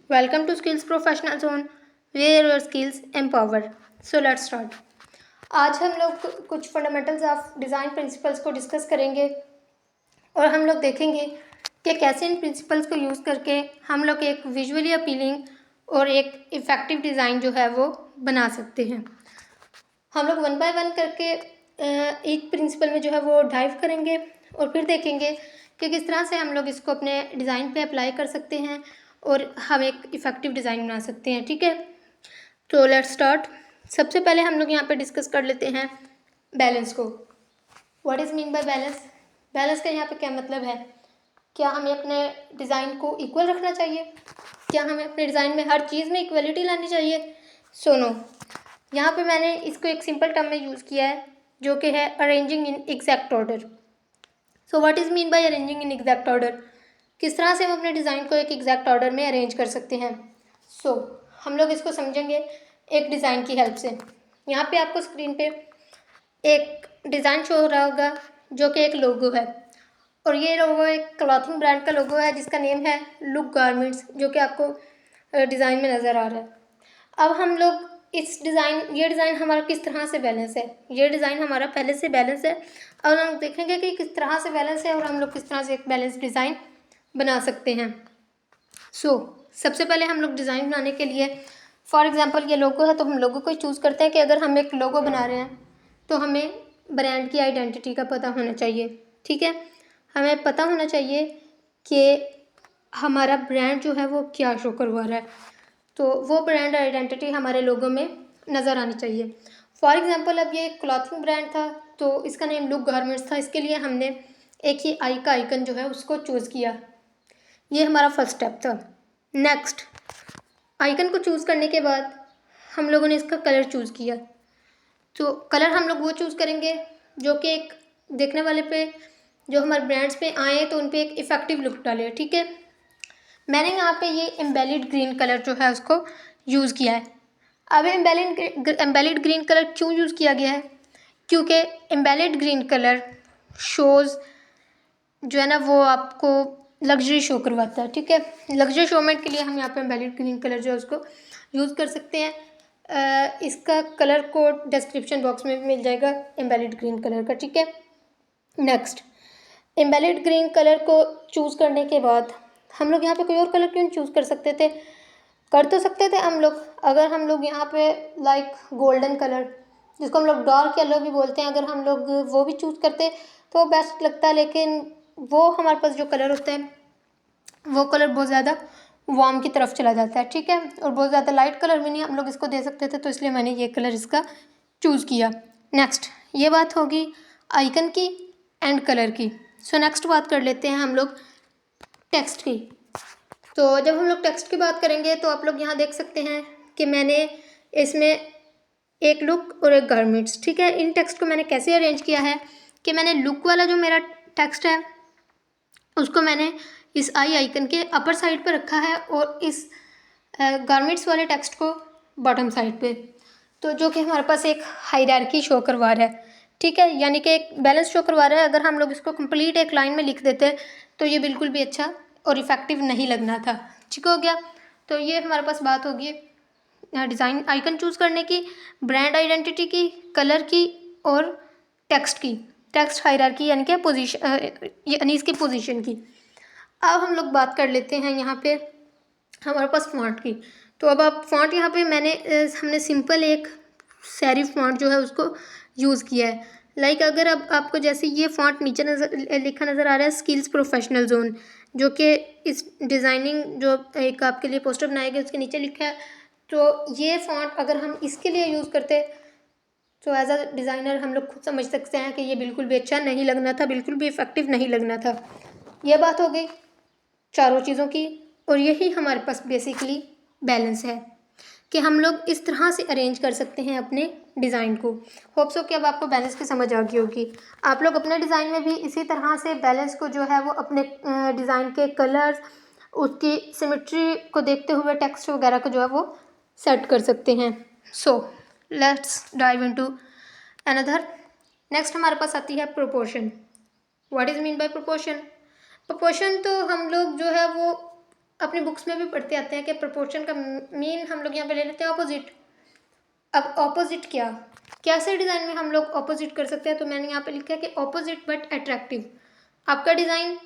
Welcome to Skills Professional Zone, where your skills empower. So let's start. आज हम लोग कुछ फंडामेंटल्स ऑफ डिज़ाइन प्रिंसिपल्स को discuss करेंगे और हम लोग देखेंगे कि कैसे इन प्रिंसिपल्स को यूज़ करके हम लोग एक विजुअली अपीलिंग और एक इफ़ेक्टिव डिज़ाइन जो है वो बना सकते हैं। हम लोग वन बाय वन करके एक प्रिंसिपल में जो है वो डाइव करेंगे और फिर देखेंगे कि किस तरह से हम लोग इसको अपने डिज़ाइन पे अप्लाई कर सकते हैं और हम एक इफ़ेक्टिव डिज़ाइन बना सकते हैं। ठीक है, तो लेट्स स्टार्ट। सबसे पहले हम लोग यहाँ पे डिस्कस कर लेते हैं बैलेंस को। What is mean by balance? Balance का यहाँ पे क्या मतलब है? क्या हमें अपने डिज़ाइन को इक्वल रखना चाहिए? क्या हमें अपने डिज़ाइन में हर चीज़ में इक्वलिटी लानी चाहिए? सो नो, यहाँ पे मैंने इसको एक सिंपल टर्म में यूज़ किया है जो कि है arranging in exact order. So what is mean bye arranging in exact order? किस तरह से हम अपने डिज़ाइन को एक एग्जैक्ट ऑर्डर में अरेंज कर सकते हैं। सो हम लोग इसको समझेंगे एक डिज़ाइन की हेल्प से। यहाँ पे आपको स्क्रीन पे एक डिज़ाइन शो हो रहा होगा जो कि एक लोगो है और ये लोगो एक क्लॉथिंग ब्रांड का लोगो है जिसका नेम है लुक गारमेंट्स, जो कि आपको डिज़ाइन में नज़र आ रहा है। अब हम लोग ये डिज़ाइन हमारा किस तरह से बैलेंस है। ये डिज़ाइन हमारा पहले से बैलेंस है और हम देखेंगे कि किस तरह से बैलेंस है और हम लोग किस तरह से एक बैलेंस डिज़ाइन बना सकते हैं। सबसे पहले हम लोग डिज़ाइन बनाने के लिए, फॉर एग्जांपल ये लोगो है तो हम लोगो को चूज़ करते हैं कि अगर हम एक लोगो बना रहे हैं तो हमें ब्रांड की आइडेंटिटी का पता होना चाहिए। ठीक है, हमें पता होना चाहिए कि हमारा ब्रांड जो है वो क्या शो करवा रहा है, तो वो ब्रांड आइडेंटिटी हमारे लोगो में नज़र आनी चाहिए। फॉर एग्जांपल अब ये क्लॉथिंग ब्रांड था तो इसका नेम लुक गारमेंट्स था, इसके लिए हमने एक ही आई का आइकन जो है उसको चूज़ किया। ये हमारा फर्स्ट स्टेप था। नेक्स्ट, आइकन को चूज़ करने के बाद हम लोगों ने इसका कलर चूज़ किया। तो कलर हम लोग वो चूज़ करेंगे जो कि एक देखने वाले पे, जो हमारे ब्रांड्स पे आए तो उन पे एक इफ़ेक्टिव लुक डाले। ठीक है, मैंने यहाँ पे ये एम्बेलिड ग्रीन कलर जो है उसको यूज़ किया है। अब एम्बेलिड ग्रीन कलर क्यों यूज़ किया गया है? क्योंकि एम्बेलिड ग्रीन कलर शोज़ जो है ना वो आपको लग्जरी शो करवाता है। ठीक है, लग्जरी शोमेंट के लिए हम यहाँ पे एम्बेलिड ग्रीन कलर जो है उसको यूज़ कर सकते हैं। इसका कलर कोड डिस्क्रिप्शन बॉक्स में भी मिल जाएगा एम्बेलिड ग्रीन कलर का। ठीक है, नेक्स्ट, एम्बेलिड ग्रीन कलर को चूज़ करने के बाद हम लोग यहाँ पे कोई और कलर क्यों चूज़ कर सकते थे? कर तो सकते थे हम लोग, अगर हम लोग यहाँ पे लाइक गोल्डन कलर जिसको हम लोग डार्क येलो भी बोलते हैं, अगर हम लोग वो भी चूज़ करते तो बेस्ट लगता है, लेकिन वो हमारे पास जो कलर होता है वो कलर बहुत ज़्यादा वार्म की तरफ चला जाता है। ठीक है, और बहुत ज़्यादा लाइट कलर भी नहीं हम लोग इसको दे सकते थे, तो इसलिए मैंने ये कलर इसका चूज़ किया। नेक्स्ट, ये बात होगी आइकन की एंड कलर की। नेक्स्ट बात कर लेते हैं हम लोग टेक्स्ट की। तो जब हम लोग टेक्स्ट की बात करेंगे तो आप लोग यहाँ देख सकते हैं कि मैंने इसमें एक लुक और एक गारमेंट्स। ठीक है, इन टेक्स्ट को मैंने कैसे अरेंज किया है कि मैंने लुक वाला जो मेरा टेक्स्ट है उसको मैंने इस आई आइकन के अपर साइड पर रखा है और इस गारमेंट्स वाले टेक्स्ट को बॉटम साइड पे, तो जो कि हमारे पास एक हायरार्की शो करवा रहा है। ठीक है, यानी कि एक बैलेंस शो करवा रहा है। अगर हम लोग इसको कंप्लीट एक लाइन में लिख देते तो ये बिल्कुल भी अच्छा और इफ़ेक्टिव नहीं लगना था। ठीक हो गया, तो ये हमारे पास बात होगी डिज़ाइन आइकन चूज़ करने की, ब्रांड आइडेंटिटी की, कलर की और टेक्स्ट की, टेक्स्ट हायरार्की यानी कि पोजीशन, यानी इसकी पोजीशन की। अब हम लोग बात कर लेते हैं यहाँ पे हमारे पास फ़ॉन्ट की। तो अब आप फ़ॉन्ट यहाँ पे हमने सिंपल एक सेरिफ फ़ॉन्ट जो है उसको यूज़ किया है। लाइक अगर अब आपको जैसे ये फ़ॉन्ट नीचे लिखा नज़र आ रहा है स्किल्स प्रोफेशनल जोन, जो कि इस डिज़ाइनिंग जो एक आपके लिए पोस्टर बनाया गया उसके नीचे लिखा है, तो ये फ़ॉन्ट अगर हम इसके लिए यूज़ करते तो एज अ डिज़ाइनर हम लोग खुद समझ सकते हैं कि ये बिल्कुल भी अच्छा नहीं लगना था, बिल्कुल भी इफ़ेक्टिव नहीं लगना था। ये बात हो गई चारों चीज़ों की, और यही हमारे पास बेसिकली बैलेंस है कि हम लोग इस तरह से अरेंज कर सकते हैं अपने डिज़ाइन को। होप सो कि अब आपको बैलेंस की समझ आ गई होगी। आप लोग अपने डिज़ाइन में भी इसी तरह से बैलेंस को जो है वो अपने डिज़ाइन के कलर्स, उसकी सिमेट्री को देखते हुए टेक्स्ट वगैरह को जो है वो सेट कर सकते हैं। Let's dive into another. Next हमारे पास आती है proportion. What is mean bye proportion? Proportion तो हम लोग जो है वो अपनी बुक्स में भी पढ़ते आते हैं कि प्रोपोर्शन का मीन हम लोग यहाँ पे ले लेते हैं ऑपोजिट। अब ऑपोजिट क्या, कैसे डिज़ाइन में हम लोग ऑपोजिट कर सकते हैं, तो मैंने यहाँ पे लिखा है कि ऑपोजिट बट अट्रैक्टिव। आपका डिज़ाइन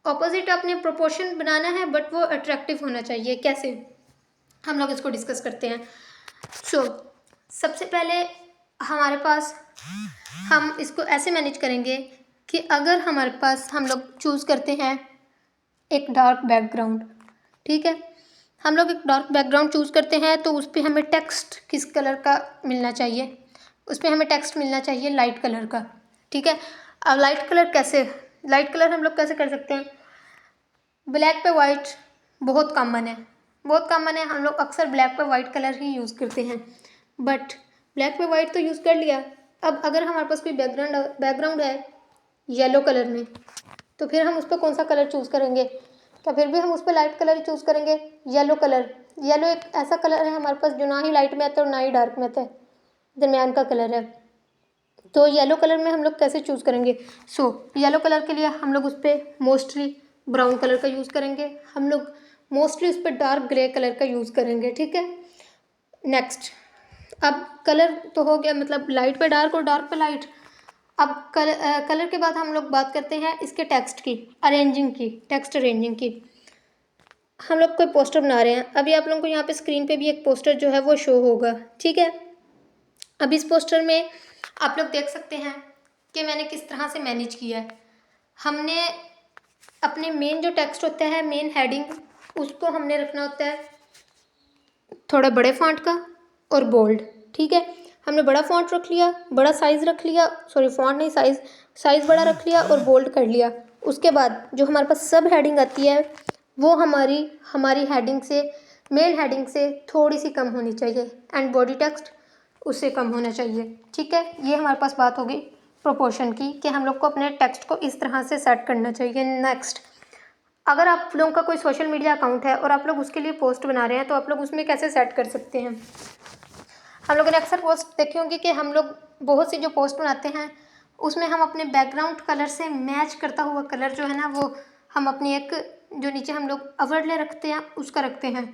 ऑपोजिट आपने प्रोपोर्शन बनाना है बट वो अट्रैक्टिव होना चाहिए। कैसे, हम लोग इसको डिस्कस करते हैं। सबसे पहले हमारे पास, हम इसको ऐसे मैनेज करेंगे कि अगर हमारे पास हम लोग चूज़ करते हैं एक डार्क बैकग्राउंड, ठीक है, हम लोग एक डार्क बैकग्राउंड चूज़ करते हैं तो उस पर हमें टेक्स्ट किस कलर का मिलना चाहिए, उस पर हमें टेक्स्ट मिलना चाहिए लाइट कलर का, ठीक है। अब लाइट कलर कैसे, लाइट कलर हम लोग कैसे कर सकते हैं, ब्लैक पे वाइट बहुत कॉमन है, बहुत कॉमन है, हम लोग अक्सर ब्लैक पे वाइट कलर ही यूज़ करते हैं। बट ब्लैक पे वाइट तो यूज़ कर लिया, अब अगर हमारे पास कोई बैकग्राउंड है येलो कलर में, तो फिर हम उस पर कौन सा कलर चूज़ करेंगे, क्या फिर भी हम उस पर लाइट कलर ही चूज़ करेंगे, येलो कलर। येलो एक ऐसा कलर है हमारे पास जो ना ही लाइट में आता है और ना ही डार्क में आता है, दरमियान का कलर है। तो येलो कलर में हम लोग कैसे चूज़ करेंगे, येलो कलर के लिए हम लोग उस पर मोस्टली ब्राउन कलर का यूज़ करेंगे, हम लोग मोस्टली उस पर डार्क ग्रे कलर का यूज़ करेंगे, ठीक है। नेक्स्ट, अब कलर तो हो गया, मतलब लाइट पे डार्क और डार्क पे लाइट। अब कलर के बाद हम लोग बात करते हैं इसके टेक्स्ट की, अरेंजिंग की, टेक्स्ट अरेंजिंग की। हम लोग कोई पोस्टर बना रहे हैं, अभी आप लोगों को यहाँ पे स्क्रीन पे भी एक पोस्टर जो है वो शो होगा, ठीक है। अब इस पोस्टर में आप लोग देख सकते हैं कि मैंने किस तरह से मैनेज किया है। हमने अपने मेन जो टेक्स्ट होता है, मेन हेडिंग, उसको हमने रखना होता है थोड़ा बड़े फॉन्ट का और बोल्ड, ठीक है। हमने बड़ा फॉन्ट रख लिया, बड़ा साइज़ रख लिया, सॉरी फॉन्ट नहीं, साइज़ बड़ा रख लिया और बोल्ड कर लिया। उसके बाद जो हमारे पास सब हेडिंग आती है वो हमारी हेडिंग से, मेन हेडिंग से थोड़ी सी कम होनी चाहिए, एंड बॉडी टेक्स्ट उससे कम होना चाहिए, ठीक है। ये हमारे पास बात होगी प्रोपोर्शन की, कि हम लोग को अपने टेक्स्ट को इस तरह से सेट करना चाहिए। नेक्स्ट, अगर आप लोगों का कोई सोशल मीडिया अकाउंट है और आप लोग उसके लिए पोस्ट बना रहे हैं तो आप लोग उसमें कैसे सेट कर सकते हैं। हम लोगों ने अक्सर पोस्ट देखी होंगी कि हम लोग बहुत सी जो पोस्ट बनाते हैं उसमें हम अपने बैकग्राउंड कलर से मैच करता हुआ कलर जो है ना, वो हम अपनी एक जो नीचे हम लोग ओवरले रखते हैं उसका रखते हैं।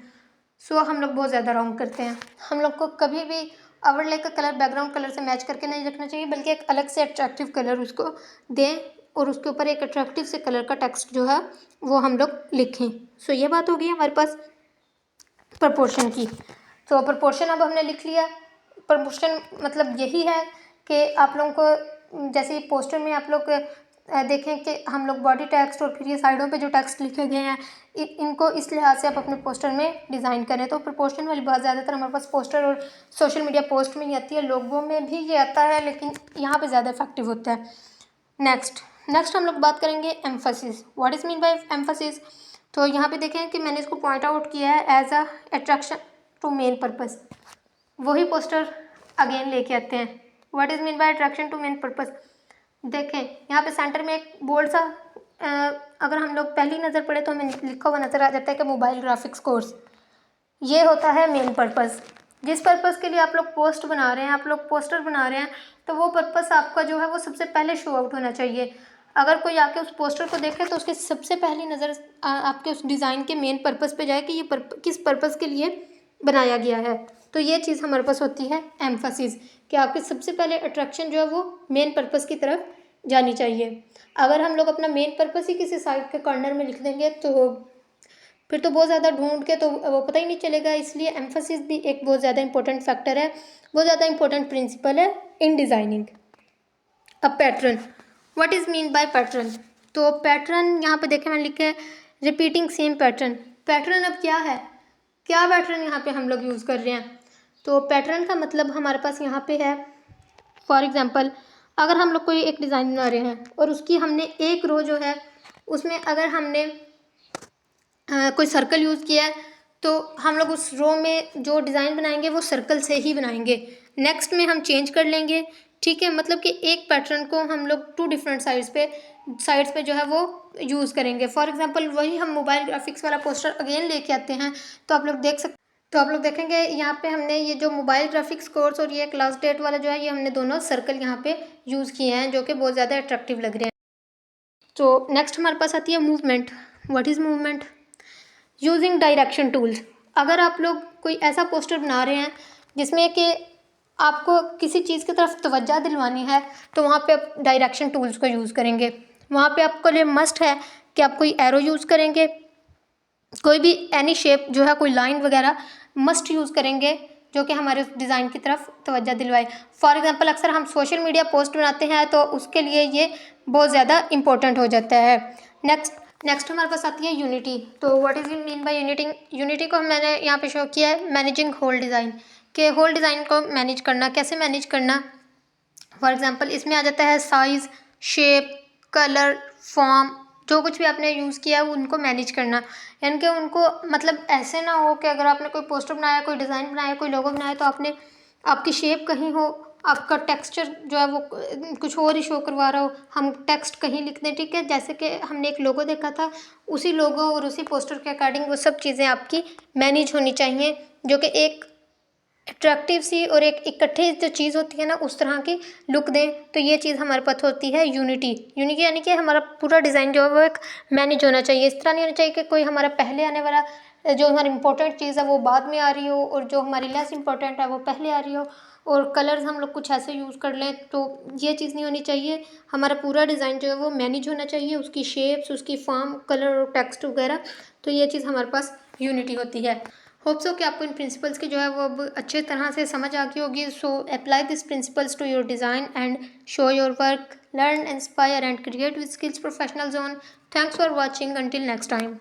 हम लोग बहुत ज़्यादा रॉन्ग करते हैं। हम लोग को कभी भी ओवरले का कलर बैकग्राउंड कलर से मैच करके नहीं रखना चाहिए, बल्कि एक अलग से अट्रैक्टिव कलर उसको दें और उसके ऊपर एक अट्रैक्टिव से कलर का टेक्स्ट जो है वो हम लोग लिखें। ये बात होगी हमारे पास प्रपोर्शन की। तो प्रपोर्शन अब हमने लिख लिया। प्रपोर्शन मतलब यही है कि आप लोगों को जैसे पोस्टर में आप लोग देखें कि हम लोग बॉडी टेक्स्ट और फिर ये साइडों पे जो टेक्स्ट लिखे गए हैं इनको इस लिहाज से आप अपने पोस्टर में डिज़ाइन करें। तो प्रपोर्शन वाली बात ज़्यादातर हमारे पास पोस्टर और सोशल मीडिया पोस्ट में ही आती है, लोगों में भी ये आता है लेकिन यहाँ पे ज़्यादा इफेक्टिव होता है। नेक्स्ट हम लोग बात करेंगे emphasis. What is mean bye emphasis. तो यहाँ पे देखें कि मैंने इसको पॉइंट आउट किया है as a attraction to main purpose. वही पोस्टर अगेन लेके आते हैं। What is mean by attraction to main purpose. देखें यहाँ पे सेंटर में एक बोल्ड सा अगर हम लोग पहली नज़र पड़े तो हमें लिखा हुआ नज़र आ जाता है कि मोबाइल ग्राफिक्स कोर्स। ये होता है मेन पर्पस। जिस पर्पस के लिए आप लोग पोस्ट बना रहे हैं, आप लोग पोस्टर बना रहे हैं, तो वो पर्पस आपका जो है वो सबसे पहले शो आउट होना चाहिए। अगर कोई आके उस पोस्टर को देखे तो उसकी सबसे पहली नज़र आपके उस डिज़ाइन के मेन पर्पस पे जाए कि ये किस पर्पस के लिए बनाया गया है। तो ये चीज़ हमारे पास होती है एम्फेसिस, कि आपके सबसे पहले अट्रैक्शन जो है वो मेन पर्पस की तरफ जानी चाहिए। अगर हम लोग अपना मेन पर्पस ही किसी साइड के कॉर्नर में लिख देंगे तो फिर तो बहुत ज़्यादा ढूंढ के तो वो पता ही नहीं चलेगा। इसलिए एम्फेसिस भी एक बहुत ज़्यादा इंपॉर्टेंट फैक्टर है, बहुत ज़्यादा इंपॉर्टेंट प्रिंसिपल है इन डिज़ाइनिंग। अब pattern, what is mean bye pattern. तो पैटर्न यहाँ पे देखें मैंने लिखा है रिपीटिंग सेम पैटर्न। पैटर्न अब क्या है, क्या पैटर्न यहाँ पे हम लोग यूज़ कर रहे हैं। तो पैटर्न का मतलब हमारे पास यहाँ पे है, फॉर एग्जांपल अगर हम लोग कोई एक डिज़ाइन बना रहे हैं और उसकी हमने एक रो जो है उसमें अगर हमने कोई सर्कल यूज़ किया है तो हम लोग उस रो में जो डिज़ाइन बनाएंगे वो सर्कल से ही बनाएंगे। नेक्स्ट में हम चेंज कर लेंगे, ठीक है। मतलब कि एक पैटर्न को हम लोग टू डिफरेंट साइड्स पे जो है वो यूज़ करेंगे। फॉर एग्जांपल वही हम मोबाइल ग्राफिक्स वाला पोस्टर अगेन लेके आते हैं तो आप लोग देखेंगे यहाँ पे हमने ये जो मोबाइल ग्राफिक्स कोर्स और ये क्लास डेट वाला जो है ये हमने दोनों सर्कल यहाँ पे यूज़ किए हैं जो कि बहुत ज़्यादा अट्रैक्टिव लग रहे हैं। तो नेक्स्ट हमारे पास आती है movement. What is movement. Using direction tools. अगर आप लोग कोई ऐसा पोस्टर बना रहे हैं जिसमें कि आपको किसी चीज़ की तरफ तवज्जो दिलवानी है तो वहाँ पे आप डायरेक्शन टूल्स को यूज़ करेंगे। वहाँ पे आपको लिए मस्ट है कि आप कोई एरो यूज़ करेंगे, कोई भी एनी शेप जो है, कोई लाइन वगैरह मस्ट यूज़ करेंगे जो कि हमारे उस डिज़ाइन की तरफ तवज्जो दिलवाए। फॉर एग्जांपल अक्सर हम सोशल मीडिया पोस्ट बनाते हैं तो उसके लिए ये बहुत ज़्यादा इम्पोर्टेंट हो जाता है। नेक्स्ट हमारे पास आती है यूनिटी। तो what is it mean by unity? Unity को मैंने यहाँ पे शो किया है मैनेजिंग होल डिज़ाइन, के होल डिज़ाइन को मैनेज करना, कैसे मैनेज करना। फॉर एग्जांपल इसमें आ जाता है साइज़, शेप, कलर, फॉर्म, जो कुछ भी आपने यूज़ किया है उनको मैनेज करना। यानी कि उनको मतलब ऐसे ना हो कि अगर आपने कोई पोस्टर बनाया, कोई डिज़ाइन बनाया, कोई लोगो बनाया तो आपने आपकी शेप कहीं हो, आपका टेक्सचर जो है वो कुछ और ही शो करवा रहा हो, हम टेक्स्ट कहीं लिख दें, ठीक है। जैसे कि हमने एक लोगो देखा था, उसी लोगो और उसी पोस्टर के अकॉर्डिंग वो सब चीज़ें आपकी मैनेज होनी चाहिए, जो कि एक अट्रैक्टिव सी और एक इकट्ठे जो चीज़ होती है ना उस तरह की लुक दें। तो ये चीज़ हमारे पास होती है यूनिटी। यूनिटी यानी कि हमारा पूरा डिज़ाइन जो है वो एक मैनेज होना चाहिए। इस तरह नहीं होना चाहिए कि कोई हमारा पहले आने वाला जो हमारी इंपॉर्टेंट चीज़ है वो बाद में आ रही हो और जो हमारी लेस इंपॉर्टेंट है वो पहले आ रही हो, और कलर्स हम लोग कुछ ऐसे यूज़ कर लें। तो ये चीज़ नहीं होनी चाहिए। हमारा पूरा डिज़ाइन जो है वो मैनेज होना चाहिए, उसकी शेप्स, उसकी फॉर्म, कलर और टेक्स्ट वगैरह। तो ये चीज़ हमारे पास यूनिटी होती है। होप सो कि आपको इन प्रिंसिपल्स की जो है वो अब अच्छे तरह से समझ आ गई होगी। So apply this principles to your design and show your work, learn, inspire and create with skills professional zone. Thanks for watching, until next time.